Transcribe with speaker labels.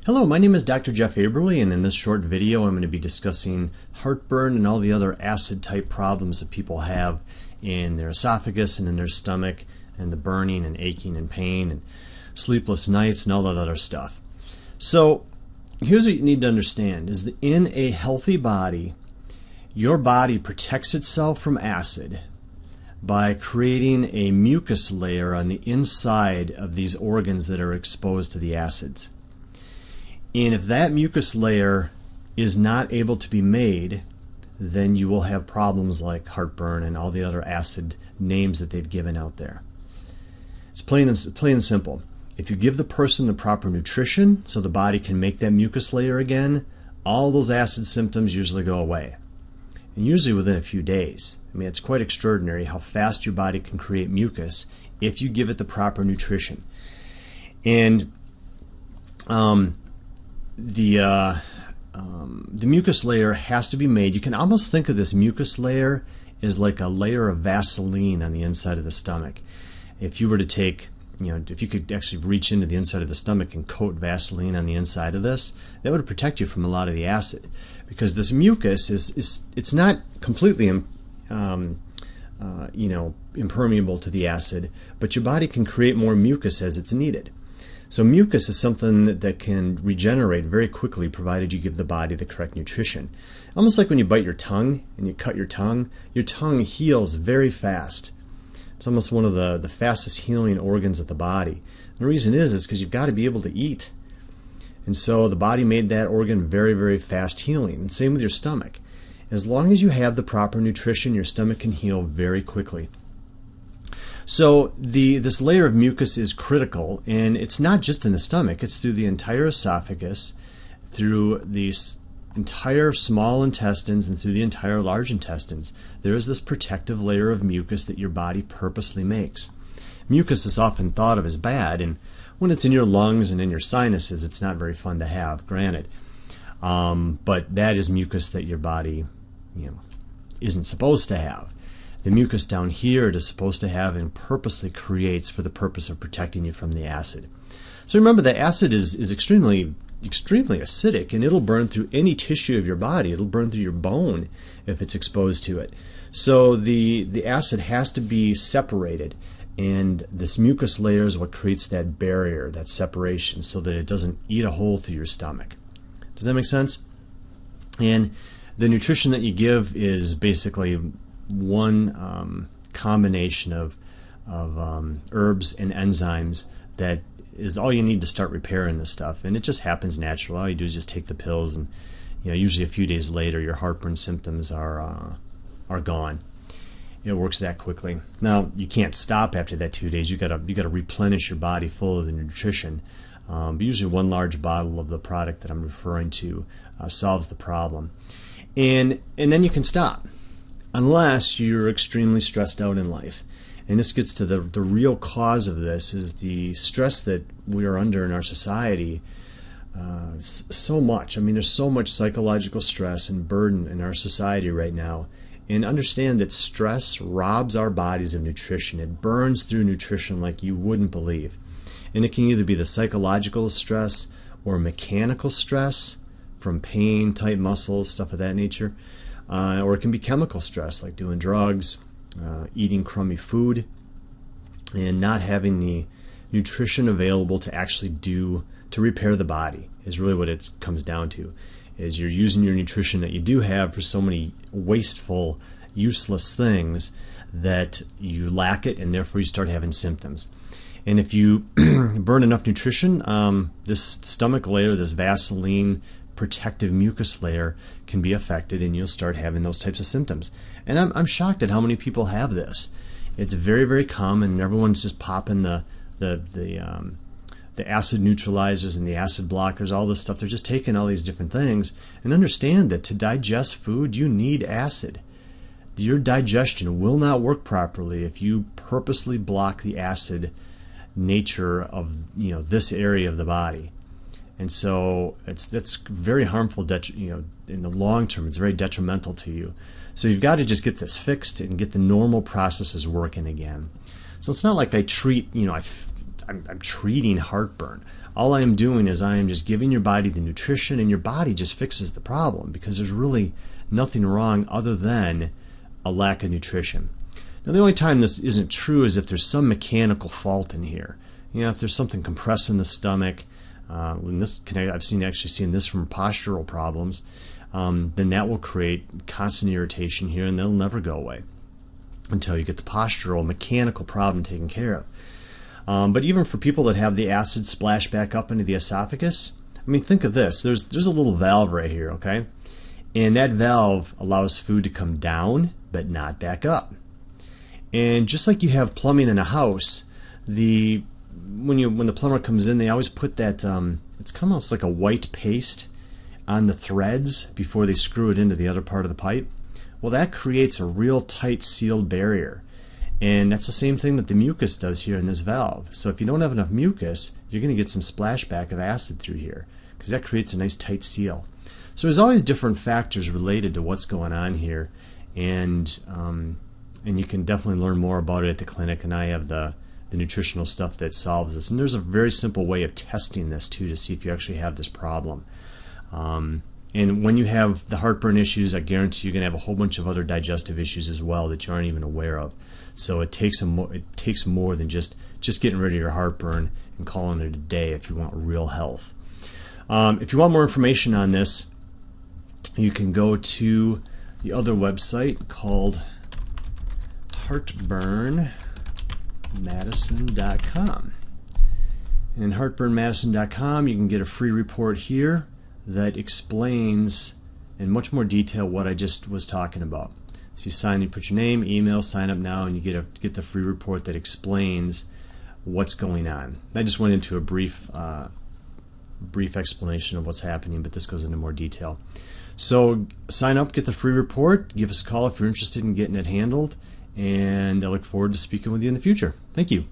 Speaker 1: Hello, my name is Dr. Jeff Aberle, and in this short video I'm going to be discussing heartburn and all the other acid type problems that people have in their esophagus and in their stomach, and the burning and aching and pain and sleepless nights and all that other stuff. So here's what you need to understand is that in a healthy body, your body protects itself from acid by creating a mucus layer on the inside of these organs that are exposed to the acids. And if that mucus layer is not able to be made, then you will have problems like heartburn and all the other acid names that they've given out there. It's plain and simple. If you give the person the proper nutrition so the body can make that mucus layer again, all those acid symptoms usually go away. And usually within a few days. I mean, it's quite extraordinary how fast your body can create mucus if you give it the proper nutrition. And the mucus layer has to be made. You can almost think of this mucus layer as like a layer of Vaseline on the inside of the stomach. If you were to take, if you could actually reach into the inside of the stomach and coat Vaseline on the inside of this, that would protect you from a lot of the acid, because this mucus it's not completely impermeable to the acid, but your body can create more mucus as it's needed. So mucus is something that can regenerate very quickly provided you give the body the correct nutrition. Almost like when you bite your tongue and you cut your tongue heals very fast. It's almost one of the fastest healing organs of the body. The reason is because you've got to be able to eat. And so the body made that organ very, very fast healing. And same with your stomach. As long as you have the proper nutrition, your stomach can heal very quickly. So this layer of mucus is critical, and it's not just in the stomach, it's through the entire esophagus, through the entire small intestines, and through the entire large intestines. There is this protective layer of mucus that your body purposely makes. Mucus is often thought of as bad, and when it's in your lungs and in your sinuses, it's not very fun to have, granted. But that is mucus that your body isn't supposed to have. The mucus down here it is supposed to have and purposely creates for the purpose of protecting you from the acid. So remember, the acid is extremely acidic, and it'll burn through any tissue of your body. It'll burn through your bone if it's exposed to it. So the acid has to be separated, and this mucus layer is what creates that barrier, that separation, so that it doesn't eat a hole through your stomach. Does that make sense? And the nutrition that you give is basically one combination of herbs and enzymes that is all you need to start repairing this stuff, and it just happens naturally. All you do is just take the pills, and usually a few days later your heartburn symptoms are gone. It works that quickly. Now you can't stop after that 2 days. You gotta replenish your body full of the nutrition. But usually one large bottle of the product that I'm referring to solves the problem, and then you can stop. Unless you're extremely stressed out in life. And this gets to the real cause of this is the stress that we are under in our society. So much. I mean, there's so much psychological stress and burden in our society right now. And understand that stress robs our bodies of nutrition. It burns through nutrition like you wouldn't believe. And it can either be the psychological stress or mechanical stress from pain, tight muscles, stuff of that nature. Or it can be chemical stress, like doing drugs, eating crummy food, and not having the nutrition available to actually to repair the body is really what it comes down to. Is you're using your nutrition that you do have for so many wasteful, useless things that you lack it, and therefore you start having symptoms. And if you burn enough nutrition, this stomach layer, this Vaseline protective mucus layer can be affected, and you'll start having those types of symptoms. And I'm shocked at how many people have this. It's very, very common, and everyone's just popping the acid neutralizers and the acid blockers, all this stuff. They're just taking all these different things. And understand that to digest food, you need acid. Your digestion will not work properly if you purposely block the acid nature of this area of the body. And so that's very harmful. In the long term, it's very detrimental to you. So you've got to just get this fixed and get the normal processes working again. So it's not like I treat, I'm treating heartburn. all I am doing is I am just giving your body the nutrition, and your body just fixes the problem, because there's really nothing wrong other than a lack of nutrition. Now, the only time this isn't true is if there's some mechanical fault in here. You know, if there's something compressing the stomach, when this I've actually seen this from postural problems, then that will create constant irritation here, and they'll never go away until you get the postural mechanical problem taken care of. But even for people that have the acid splash back up into the esophagus, I mean, think of this. There's a little valve right here, okay? And that valve allows food to come down, but not back up. And just like you have plumbing in a house, when the plumber comes in, they always put that, it's kind of almost like a white paste on the threads before they screw it into the other part of the pipe. Well, that creates a real tight sealed barrier. And that's the same thing that the mucus does here in this valve. So if you don't have enough mucus, you're going to get some splashback of acid through here, because that creates a nice tight seal. So there's always different factors related to what's going on here, and you can definitely learn more about it at the clinic, and I have the nutritional stuff that solves this. And there's a very simple way of testing this too, to see if you actually have this problem. And when you have the heartburn issues, I guarantee you're going to have a whole bunch of other digestive issues as well that you aren't even aware of. So it takes more than just getting rid of your heartburn and calling it a day if you want real health. If you want more information on this, you can go to the other website called heartburnmadison.com. And in heartburnmadison.com, you can get a free report here that explains in much more detail what I just was talking about. So you put your name, email, sign up now, and you get the free report that explains what's going on. I just went into a brief explanation of what's happening, but this goes into more detail. So sign up, get the free report, give us a call if you're interested in getting it handled, and I look forward to speaking with you in the future. Thank you.